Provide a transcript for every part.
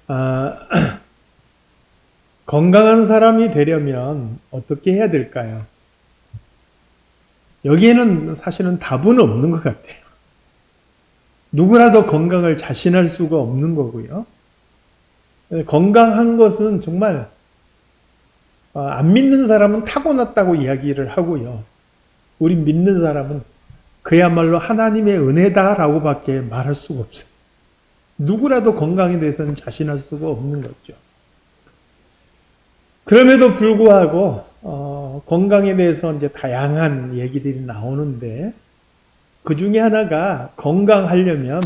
아, 건강한 사람이 되려면 어떻게 해야 될까요? 여기에는 사실은 답은 없는 것 같아요. 누구라도 건강을 자신할 수가 없는 거고요. 건강한 것은 정말 안 믿는 사람은 타고났다고 이야기를 하고요. 우리 믿는 사람은 그야말로 하나님의 은혜다라고 밖에 말할 수가 없어요. 누구라도 건강에 대해서는 자신할 수가 없는 거죠. 그럼에도 불구하고 건강에 대해서 이제 다양한 얘기들이 나오는데 그 중에 하나가 건강하려면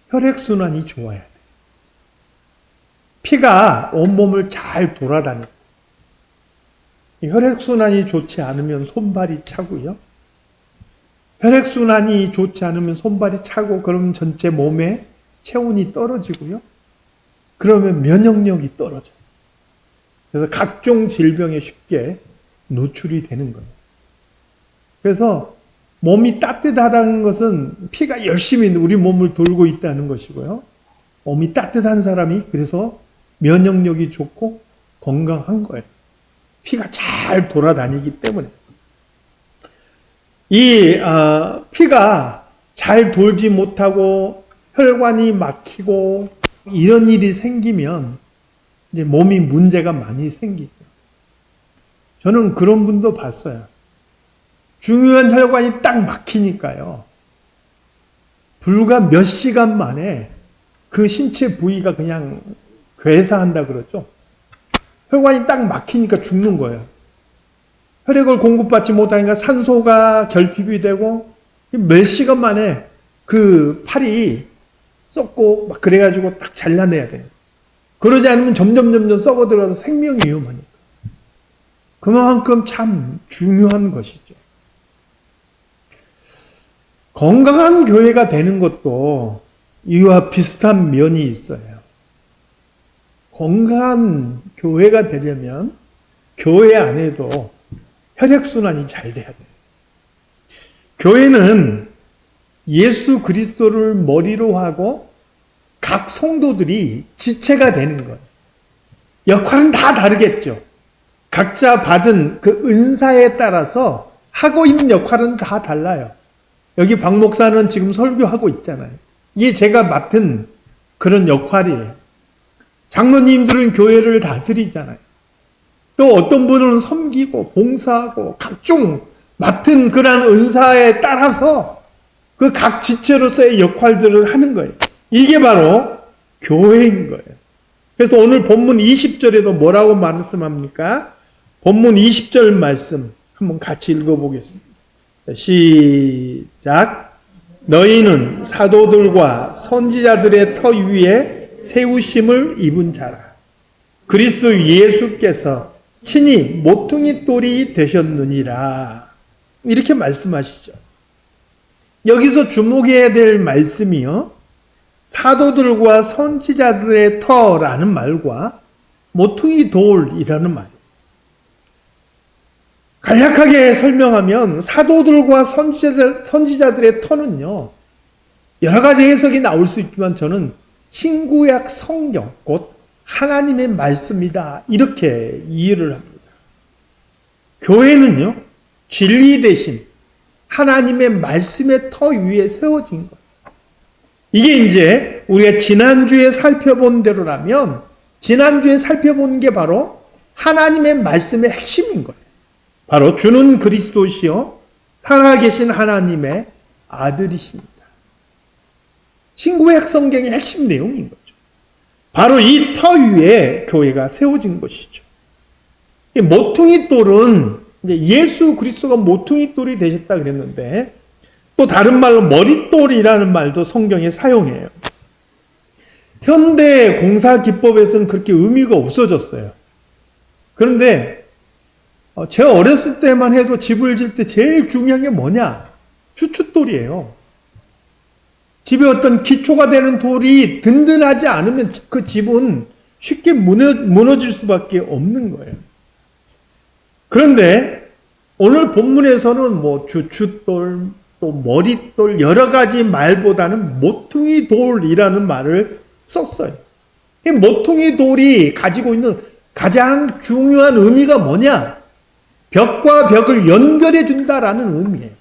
혈액순환이 좋아야 돼요. 피가 온몸을 잘 돌아다녀요. 혈액순환이 좋지 않으면 손발이 차고요. 혈액순환이 좋지 않으면 손발이 차고 그러면 전체 몸에 체온이 떨어지고요. 그러면 면역력이 떨어져요. 그래서 각종 질병에 쉽게 노출이 되는 거예요. 그래서 몸이 따뜻하다는 것은 피가 열심히 우리 몸을 돌고 있다는 것이고요. 몸이 따뜻한 사람이 그래서 면역력이 좋고 건강한 거예요. 피가 잘 돌아다니기 때문에. 피가 잘 돌지 못하고 혈관이 막히고 이런 일이 생기면 이제 몸이 문제가 많이 생기죠. 저는 그런 분도 봤어요. 중요한 혈관이 딱 막히니까요. 불과 몇 시간 만에 그 신체 부위가 그냥 괴사한다 그러죠. 혈관이 딱 막히니까 죽는 거예요. 혈액을 공급받지 못하니까 산소가 결핍이 되고 몇 시간 만에 그 팔이 썩고 막 그래가지고 딱 잘라내야 돼요. 그러지 않으면 점점 썩어 들어가서 생명이 위험하니까. 그만큼 참 중요한 것이죠. 건강한 교회가 되는 것도 이와 비슷한 면이 있어요. 건강한 교회가 되려면 교회 안에도 혈액순환이 잘 돼야 돼요. 교회는 예수 그리스도를 머리로 하고 각 성도들이 지체가 되는 거예요. 역할은 다 다르겠죠. 각자 받은 그 은사에 따라서 하고 있는 역할은 다 달라요. 여기 박 목사는 지금 설교하고 있잖아요. 이게 제가 맡은 그런 역할이에요. 장로님들은 교회를 다스리잖아요. 또 어떤 분은 섬기고 봉사하고 각종 맡은 그러한 은사에 따라서 그 각 지체로서의 역할들을 하는 거예요. 이게 바로 교회인 거예요. 그래서 오늘 본문 20절에도 뭐라고 말씀합니까? 본문 20절 말씀 한번 같이 읽어보겠습니다. 시작. 너희는 사도들과 선지자들의 터 위에 세우심을 입은 자라. 그리스도 예수께서 친히 모퉁이 돌이 되셨느니라. 이렇게 말씀하시죠. 여기서 주목해야 될 말씀이요. 사도들과 선지자들의 터라는 말과 모퉁이 돌이라는 말. 간략하게 설명하면 사도들과 선지자들의 터는요. 여러 가지 해석이 나올 수 있지만 저는 신구약 성경, 곧 하나님의 말씀이다. 이렇게 이해를 합니다. 교회는요. 진리 대신 하나님의 말씀의 터 위에 세워진 거예요. 이게 이제 우리가 지난주에 살펴본 대로라면 지난주에 살펴본 게 바로 하나님의 말씀의 핵심인 거예요. 바로 주는 그리스도시요 살아계신 하나님의 아들이십니다. 신구약 성경의 핵심 내용인 거죠. 바로 이 터 위에 교회가 세워진 것이죠. 모퉁이 돌은 예수 그리스도가 모퉁이 돌이 되셨다 그랬는데 또 다른 말로 머릿돌이라는 말도 성경에 사용해요. 현대 공사 기법에서는 그렇게 의미가 없어졌어요. 그런데 제가 어렸을 때만 해도 집을 질 때 제일 중요한 게 뭐냐? 추춧돌이에요. 집에 어떤 기초가 되는 돌이 든든하지 않으면 그 집은 쉽게 무너질 수밖에 없는 거예요. 그런데 오늘 본문에서는 뭐 추춧돌, 또 머릿돌 여러 가지 말보다는 모퉁이 돌이라는 말을 썼어요. 이 모퉁이 돌이 가지고 있는 가장 중요한 의미가 뭐냐? 벽과 벽을 연결해 준다라는 의미예요.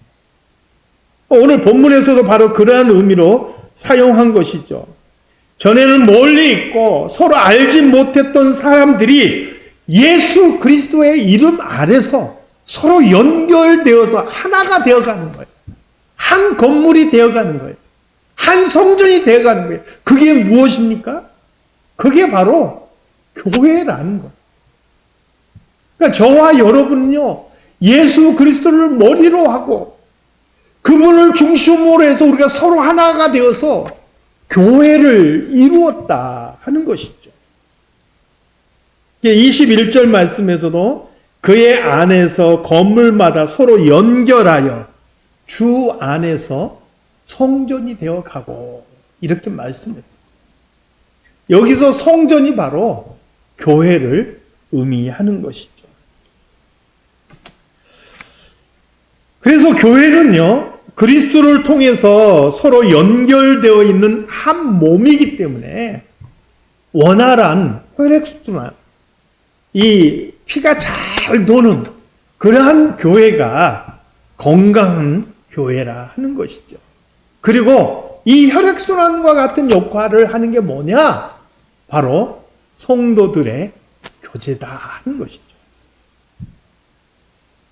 오늘 본문에서도 바로 그러한 의미로 사용한 것이죠. 전에는 멀리 있고 서로 알지 못했던 사람들이 예수 그리스도의 이름 아래서 서로 연결되어서 하나가 되어가는 거예요. 한 건물이 되어가는 거예요. 한 성전이 되어가는 거예요. 그게 무엇입니까? 그게 바로 교회라는 거예요. 그러니까 저와 여러분은요, 예수 그리스도를 머리로 하고 그분을 중심으로 해서 우리가 서로 하나가 되어서 교회를 이루었다 하는 것이죠. 21절 말씀에서도 그의 안에서 건물마다 서로 연결하여 주 안에서 성전이 되어가고 이렇게 말씀했어요. 여기서 성전이 바로 교회를 의미하는 것이죠. 그래서 교회는요, 그리스도를 통해서 서로 연결되어 있는 한 몸이기 때문에 원활한 혈액순환, 이 피가 잘 도는 그러한 교회가 건강한 교회라 하는 것이죠. 그리고 이 혈액순환과 같은 역할을 하는 게 뭐냐? 바로 성도들의 교제다 하는 것이죠.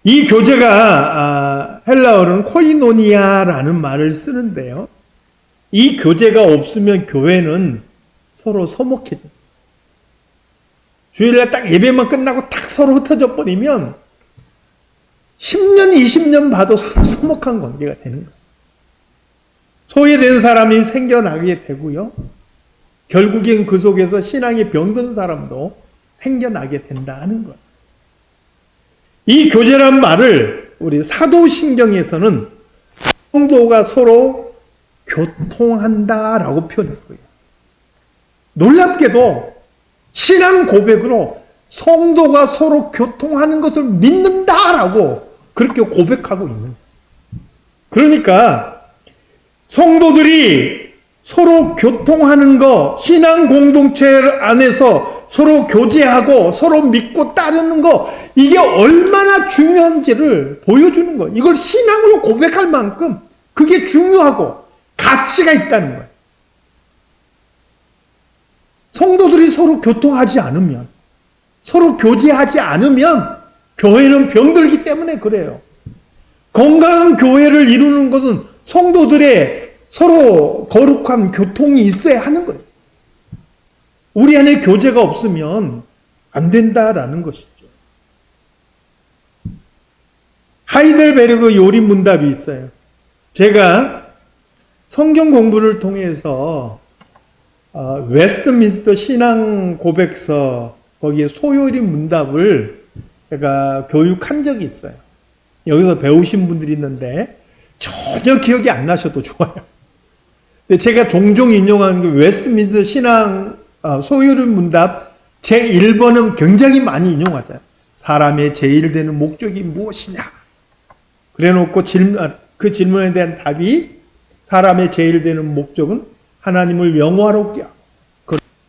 이 교제가 헬라어로는 코이노니아라는 말을 쓰는데요. 이 교제가 없으면 교회는 서로 서먹해져. 주일날 딱 예배만 끝나고 탁 서로 흩어져 버리면 10년, 20년 봐도 서로 서먹한 관계가 되는 거예요. 소외된 사람이 생겨나게 되고요. 결국엔 그 속에서 신앙이 병든 사람도 생겨나게 된다 하는 거예요. 이 교제란 말을 우리 사도신경에서는 성도가 서로 교통한다라고 표현했고요. 놀랍게도 신앙 고백으로 성도가 서로 교통하는 것을 믿는다라고 그렇게 고백하고 있는 거예요. 그러니까 성도들이 서로 교통하는 거, 신앙 공동체 안에서 서로 교제하고 서로 믿고 따르는 거, 이게 얼마나 중요한지를 보여주는 거예요. 이걸 신앙으로 고백할 만큼 그게 중요하고 가치가 있다는 거예요. 성도들이 서로 교통하지 않으면, 서로 교제하지 않으면 교회는 병들기 때문에 그래요. 건강한 교회를 이루는 것은 성도들의 서로 거룩한 교통이 있어야 하는 거예요. 우리 안에 교제가 없으면 안 된다라는 것이죠. 하이델베르그 요리 문답이 있어요. 제가 성경 공부를 통해서 웨스트민스터 신앙 고백서 거기에 소요리 문답을 제가 교육한 적이 있어요. 여기서 배우신 분들이 있는데 전혀 기억이 안 나셔도 좋아요. 근데 제가 종종 인용하는 게 웨스트민스터 신앙 소요리 문답 제1번은 굉장히 많이 인용하잖아요. 사람의 제일 되는 목적이 무엇이냐? 그래 놓고 그 질문에 대한 답이 사람의 제일 되는 목적은 하나님을 영화롭게 하고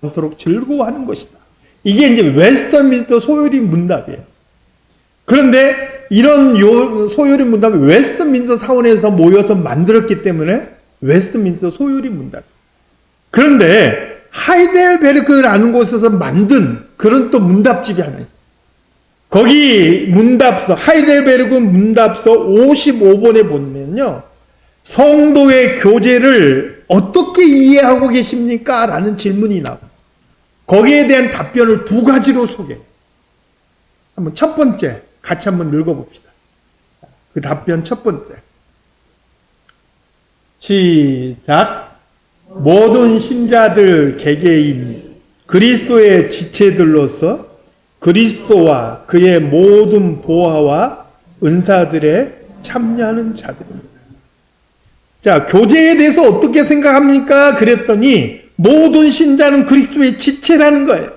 그렇도록 즐거워하는 것이다. 이게 이제 웨스트민스터 소요리 문답이에요. 그런데 이런 소요리 문답을 웨스트민스터 사원에서 모여서 만들었기 때문에 웨스트민스터 소요리 문답. 그런데 하이델베르크라는 곳에서 만든 그런 또 문답집이 하나 있어요. 거기 문답서, 하이델베르크 문답서 55번에 보면요. 성도의 교제를 어떻게 이해하고 계십니까? 라는 질문이 나와요. 거기에 대한 답변을 두 가지로 소개해요. 한번 첫 번째, 같이 한번 읽어봅시다. 그 답변 첫 번째. 시작. 모든 신자들 개개인 그리스도의 지체들로서 그리스도와 그의 모든 보화와 은사들에 참여하는 자들입니다. 자, 교제에 대해서 어떻게 생각합니까? 그랬더니 모든 신자는 그리스도의 지체라는 거예요.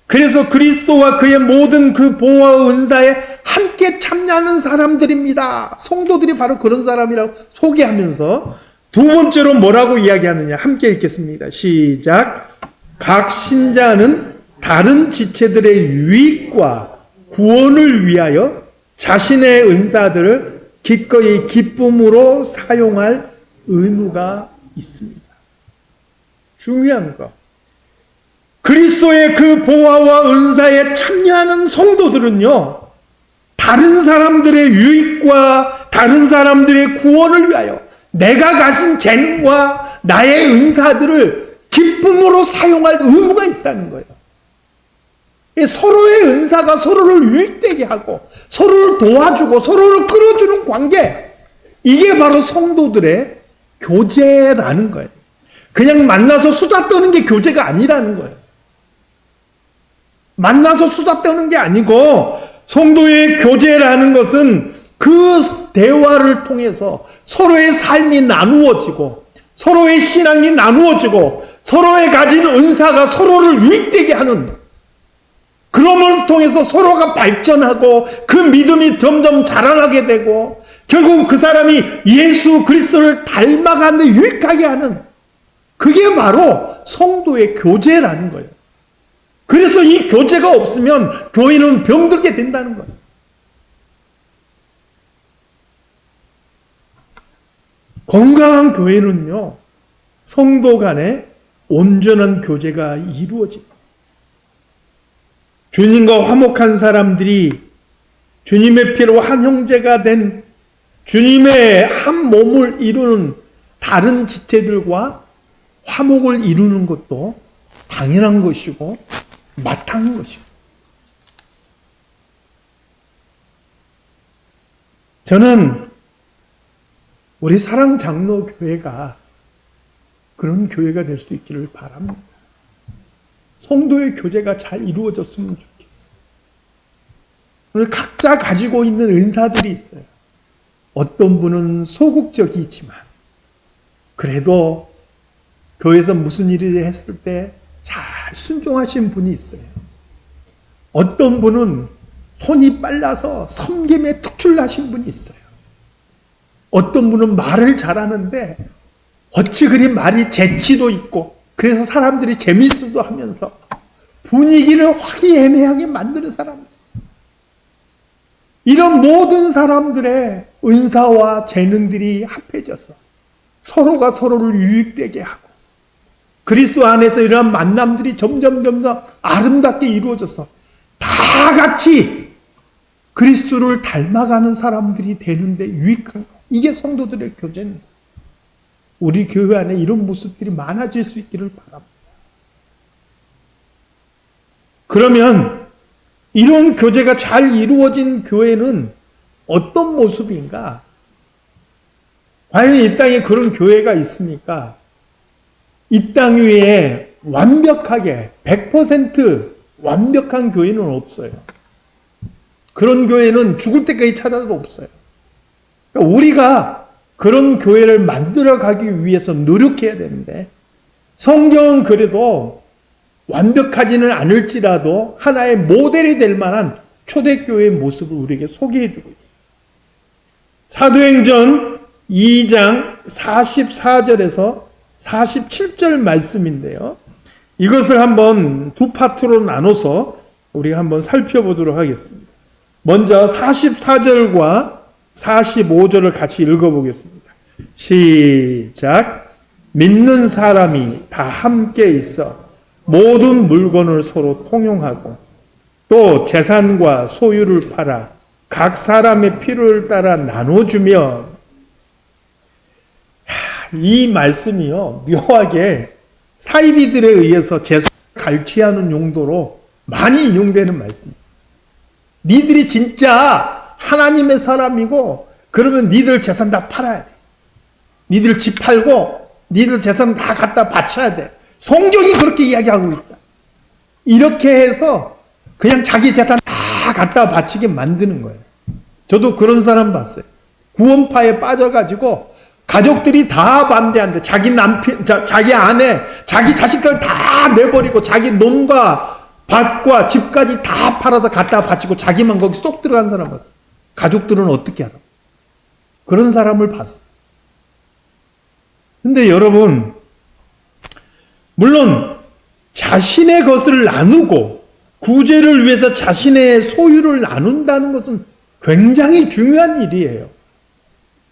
그래서 그리스도와 그의 모든 그 보화와 은사에 함께 참여하는 사람들입니다. 성도들이 바로 그런 사람이라고 소개하면서 두 번째로 뭐라고 이야기하느냐? 함께 읽겠습니다. 시작. 각 신자는 다른 지체들의 유익과 구원을 위하여 자신의 은사들을 기꺼이 기쁨으로 사용할 의무가 있습니다. 중요한 거. 그리스도의 그 보화와 은사에 참여하는 성도들은요, 다른 사람들의 유익과 다른 사람들의 구원을 위하여 내가 가진 재능과 나의 은사들을 기쁨으로 사용할 의무가 있다는 거예요. 서로의 은사가 서로를 유익되게 하고 서로를 도와주고 서로를 끌어주는 관계, 이게 바로 성도들의 교제라는 거예요. 그냥 만나서 수다 떠는 게 교제가 아니라는 거예요. 만나서 수다 떠는 게 아니고 성도의 교제라는 것은 그 대화를 통해서 서로의 삶이 나누어지고 서로의 신앙이 나누어지고 서로의 가진 은사가 서로를 유익되게 하는, 그럼을 통해서 서로가 발전하고 그 믿음이 점점 자라나게 되고 결국 그 사람이 예수 그리스도를 닮아가는 데 유익하게 하는, 그게 바로 성도의 교제라는 거예요. 그래서 이 교제가 없으면 교회는 병들게 된다는 거예요. 건강한 교회는요, 성도 간에 온전한 교제가 이루어집니다. 주님과 화목한 사람들이 주님의 피로 한 형제가 된 주님의 한 몸을 이루는 다른 지체들과 화목을 이루는 것도 당연한 것이고 마땅한 것이고, 저는 우리 사랑장로교회가 그런 교회가 될 수 있기를 바랍니다. 성도의 교제가 잘 이루어졌으면 좋겠어요. 오늘 각자 가지고 있는 은사들이 있어요. 어떤 분은 소극적이지만 그래도 교회에서 무슨 일을 했을 때 잘 순종하신 분이 있어요. 어떤 분은 손이 빨라서 섬김에 특출나신 분이 있어요. 어떤 분은 말을 잘하는데 어찌 그리 말이 재치도 있고 그래서 사람들이 재밌어도 하면서 분위기를 화기애애하게 만드는 사람. 이런 모든 사람들의 은사와 재능들이 합해져서 서로가 서로를 유익되게 하고 그리스도 안에서 이러한 만남들이 점점 아름답게 이루어져서 다 같이 그리스도를 닮아가는 사람들이 되는데 유익한 거. 이게 성도들의 교제입니다. 우리 교회 안에 이런 모습들이 많아질 수 있기를 바랍니다. 그러면 이런 교제가 잘 이루어진 교회는 어떤 모습인가? 과연 이 땅에 그런 교회가 있습니까? 이 땅 위에 완벽하게 100% 완벽한 교회는 없어요. 그런 교회는 죽을 때까지 찾아도 없어요. 그러니까 우리가 그런 교회를 만들어가기 위해서 노력해야 되는데, 성경은 그래도 완벽하지는 않을지라도 하나의 모델이 될 만한 초대교회의 모습을 우리에게 소개해주고 있어요. 사도행전 2장 44절에서 47절 말씀인데요. 이것을 한번 두 파트로 나눠서 우리가 한번 살펴보도록 하겠습니다. 먼저 44절과 45절을 같이 읽어보겠습니다. 시작. 믿는 사람이 다 함께 있어 모든 물건을 서로 통용하고 또 재산과 소유를 팔아 각 사람의 필요를 따라 나눠주며, 이 말씀이요, 묘하게 사이비들에 의해서 재산을 갈취하는 용도로 많이 인용되는 말씀입니다. 니들이 진짜 하나님의 사람이고 그러면 니들 재산 다 팔아야 돼. 니들 집 팔고 니들 재산 다 갖다 바쳐야 돼. 성경이 그렇게 이야기하고 있다. 이렇게 해서 그냥 자기 재산 다 갖다 바치게 만드는 거예요. 저도 그런 사람 봤어요. 구원파에 빠져가지고 가족들이 다 반대한대. 자기 남편, 자기 아내, 자기 자식들 다 내버리고 자기 논과 밭과 집까지 다 팔아서 갖다 바치고 자기만 거기 쏙 들어간 사람 봤어요. 가족들은 어떻게 하나? 그런 사람을 봤어요. 근데 여러분, 물론 자신의 것을 나누고 구제를 위해서 자신의 소유를 나눈다는 것은 굉장히 중요한 일이에요.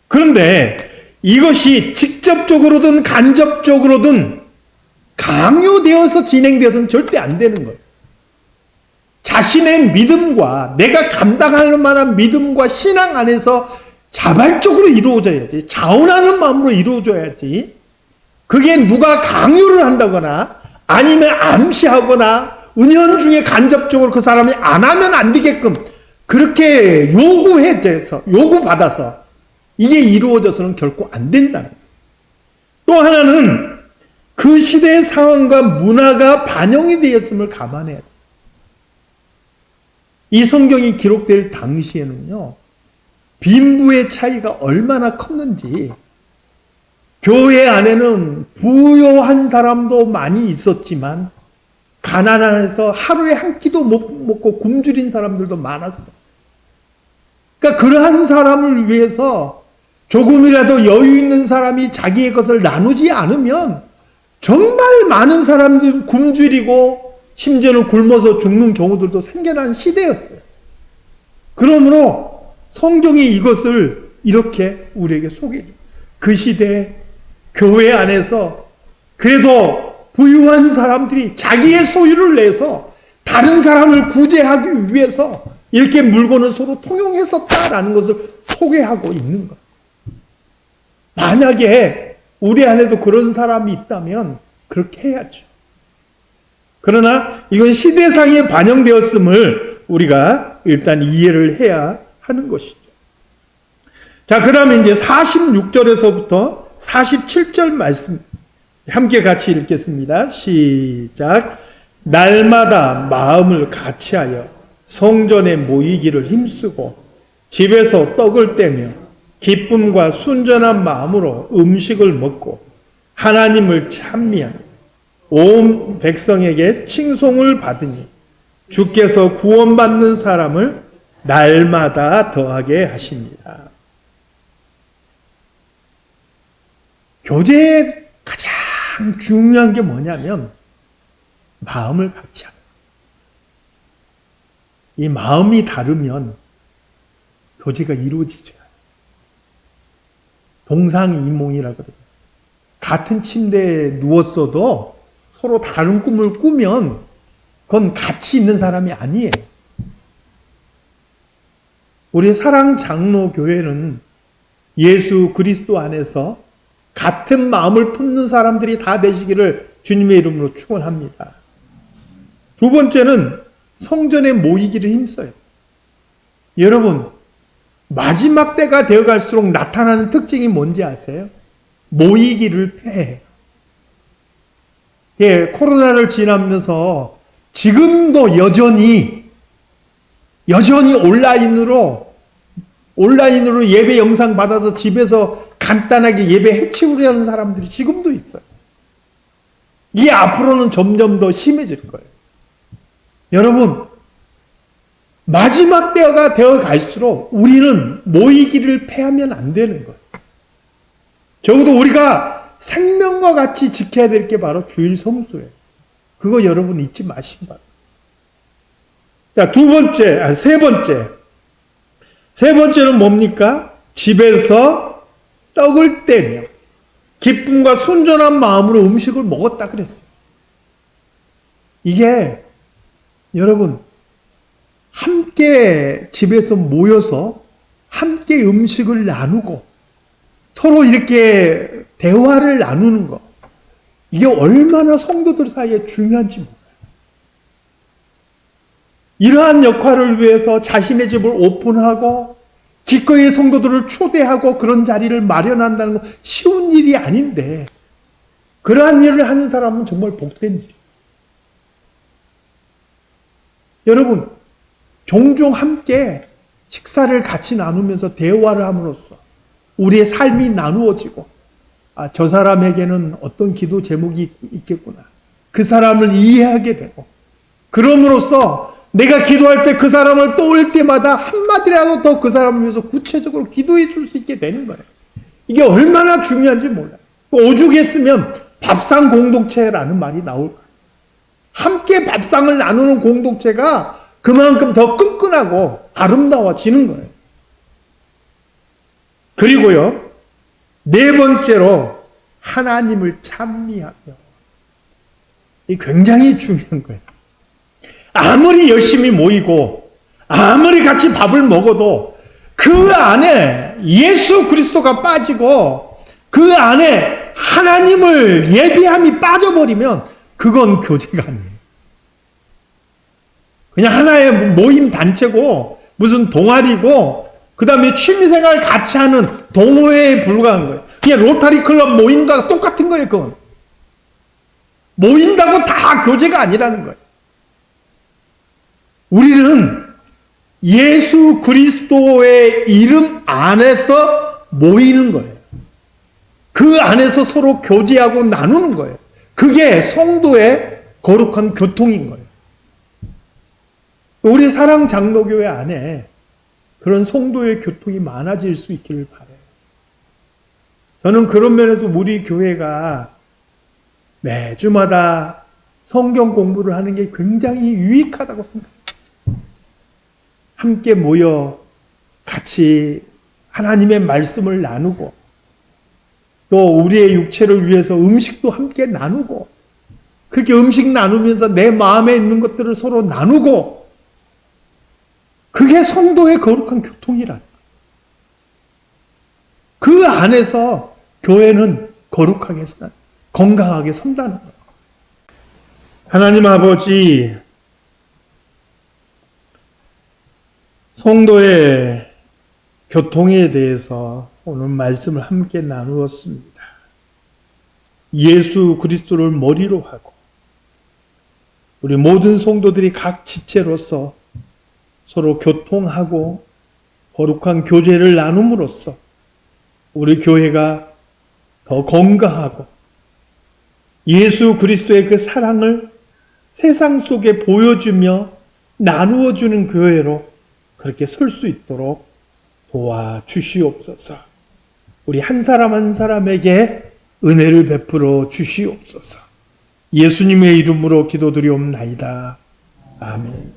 그런데 이것이 직접적으로든 간접적으로든 강요되어서 진행되어서는 절대 안 되는 거예요. 자신의 믿음과 내가 감당할 만한 믿음과 신앙 안에서 자발적으로 이루어져야지, 자원하는 마음으로 이루어져야지, 그게 누가 강요를 한다거나 아니면 암시하거나 은연중에 간접적으로 그 사람이 안 하면 안 되게끔 그렇게 요구받아서 이게 이루어져서는 결코 안 된다는 거예요. 또 하나는 그 시대의 상황과 문화가 반영이 되었음을 감안해야 돼요. 이 성경이 기록될 당시에는요, 빈부의 차이가 얼마나 컸는지, 교회 안에는 부유한 사람도 많이 있었지만 가난해서 하루에 한 끼도 못 먹고 굶주린 사람들도 많았어요. 그러니까 그러한 사람을 위해서 조금이라도 여유 있는 사람이 자기의 것을 나누지 않으면 정말 많은 사람들이 굶주리고 심지어는 굶어서 죽는 경우들도 생겨난 시대였어요. 그러므로 성경이 이것을 이렇게 우리에게 소개해줘요. 그 시대에 교회 안에서 그래도 부유한 사람들이 자기의 소유를 내서 다른 사람을 구제하기 위해서 이렇게 물건을 서로 통용했었다라는 것을 소개하고 있는 거예요. 만약에 우리 안에도 그런 사람이 있다면 그렇게 해야죠. 그러나 이건 시대상에 반영되었음을 우리가 일단 이해를 해야 하는 것이죠. 자, 그 다음에 이제 46절에서부터 47절 말씀 함께 같이 읽겠습니다. 시작. 날마다 마음을 같이하여 성전에 모이기를 힘쓰고 집에서 떡을 떼며 기쁨과 순전한 마음으로 음식을 먹고 하나님을 찬미하며 온 백성에게 칭송을 받으니 주께서 구원받는 사람을 날마다 더하게 하십니다. 교제의 가장 중요한 게 뭐냐면 마음을 같이 하는 거예요. 이 마음이 다르면 교제가 이루어지죠. 동상이몽이라고 그러죠. 같은 침대에 누웠어도 서로 다른 꿈을 꾸면 그건 같이 있는 사람이 아니에요. 우리 사랑장로교회는 예수 그리스도 안에서 같은 마음을 품는 사람들이 다 되시기를 주님의 이름으로 축원합니다. 두 번째는 성전에 모이기를 힘써요. 여러분, 마지막 때가 되어갈수록 나타나는 특징이 뭔지 아세요? 모이기를 패해요. 예, 코로나를 지나면서 지금도 여전히 온라인으로 예배 영상 받아서 집에서 간단하게 예배 해치우려는 사람들이 지금도 있어요. 이게 앞으로는 점점 더 심해질 거예요. 여러분, 마지막 때가 되어 갈수록 우리는 모이기를 패하면 안 되는 거예요. 적어도 우리가 생명과 같이 지켜야 될 게 바로 주일 성수예요. 그거 여러분 잊지 마시기 바랍니다. 자, 세 번째는 뭡니까? 집에서 떡을 떼며 기쁨과 순전한 마음으로 음식을 먹었다 그랬어요. 이게 여러분 함께 집에서 모여서 함께 음식을 나누고 서로 이렇게 대화를 나누는 것, 이게 얼마나 성도들 사이에 중요한지 몰라요. 이러한 역할을 위해서 자신의 집을 오픈하고 기꺼이 성도들을 초대하고 그런 자리를 마련한다는 건 쉬운 일이 아닌데 그러한 일을 하는 사람은 정말 복된 일이에요. 여러분, 종종 함께 식사를 같이 나누면서 대화를 함으로써 우리의 삶이 나누어지고 저 사람에게는 어떤 기도 제목이 있겠구나. 그 사람을 이해하게 되고 그럼으로써 내가 기도할 때 그 사람을 떠올 때마다 한마디라도 더 그 사람을 위해서 구체적으로 기도해 줄 수 있게 되는 거예요. 이게 얼마나 중요한지 몰라요. 오죽했으면 밥상 공동체라는 말이 나올 거예요. 함께 밥상을 나누는 공동체가 그만큼 더 끈끈하고 아름다워지는 거예요. 그리고요, 네 번째로 하나님을 찬미하며. 이 굉장히 중요한 거예요. 아무리 열심히 모이고 아무리 같이 밥을 먹어도 그 안에 예수 그리스도가 빠지고 그 안에 하나님을 예배함이 빠져버리면 그건 교제가 아니에요. 그냥 하나의 모임 단체고 무슨 동아리고 그 다음에 취미생활 같이 하는 동호회에 불과한 거예요. 그냥 로타리 클럽 모임과 똑같은 거예요. 그건 모인다고 다 교제가 아니라는 거예요. 우리는 예수 그리스도의 이름 안에서 모이는 거예요. 그 안에서 서로 교제하고 나누는 거예요. 그게 성도의 거룩한 교통인 거예요. 우리 사랑장로교회 안에 그런 성도의 교통이 많아질 수 있기를 바라요. 저는 그런 면에서 우리 교회가 매주마다 성경 공부를 하는 게 굉장히 유익하다고 생각해요. 함께 모여 같이 하나님의 말씀을 나누고 또 우리의 육체를 위해서 음식도 함께 나누고 그렇게 음식 나누면서 내 마음에 있는 것들을 서로 나누고 그게 성도의 거룩한 교통이라. 그 안에서 교회는 거룩하게 건강하게 선다는 거예요. 하나님 아버지, 성도의 교통에 대해서 오늘 말씀을 함께 나누었습니다. 예수 그리스도를 머리로 하고 우리 모든 성도들이 각 지체로서 서로 교통하고 거룩한 교제를 나눔으로써 우리 교회가 더 건강하고 예수 그리스도의 그 사랑을 세상 속에 보여주며 나누어주는 교회로 그렇게 설 수 있도록 도와주시옵소서. 우리 한 사람 한 사람에게 은혜를 베풀어 주시옵소서. 예수님의 이름으로 기도드리옵나이다. 아멘.